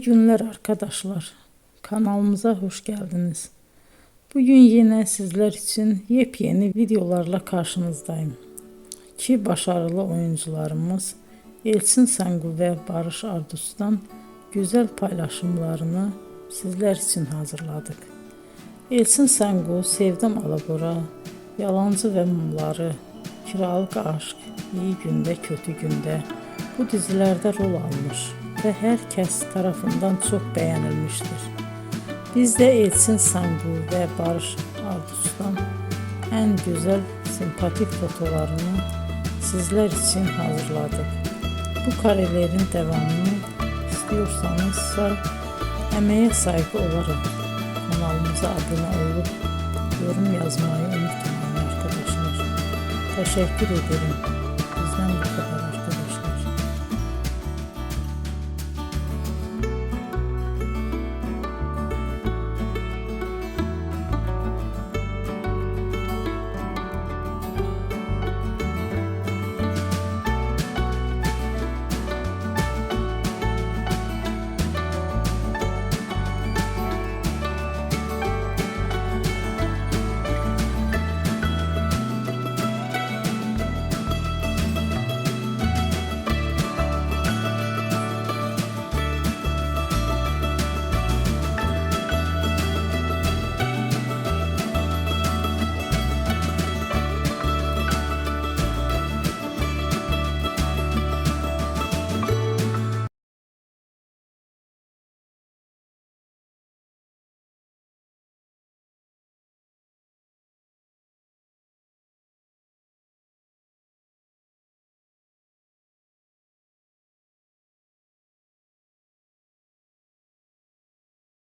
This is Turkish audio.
İyi günler arkadaşlar. Kanalımıza hoş geldiniz. Bugün yine sizler için yepyeni videolarla karşınızdayım. İki başarılı oyuncularımız Elçin Sangu ve Barış Ardus'tan güzel paylaşımlarını sizler için hazırladık. Elçin Sangu, Sevdim Alabora, Yalancı ve Mumları, Kiralık Aşk, İyi Günde Kötü Günde bu dizilerde rol almış ve herkes tarafından çok beğenilmiştir. Biz de Elçin Sangu ve Barış Ardus'tan en güzel sempatik fotolarını sizler için hazırladık. Bu karelerin devamını istiyorsanızsa emeğe saygı olarak kanalımıza abone olup yorum yazmayı unutmayın arkadaşlar. Teşekkür ederim.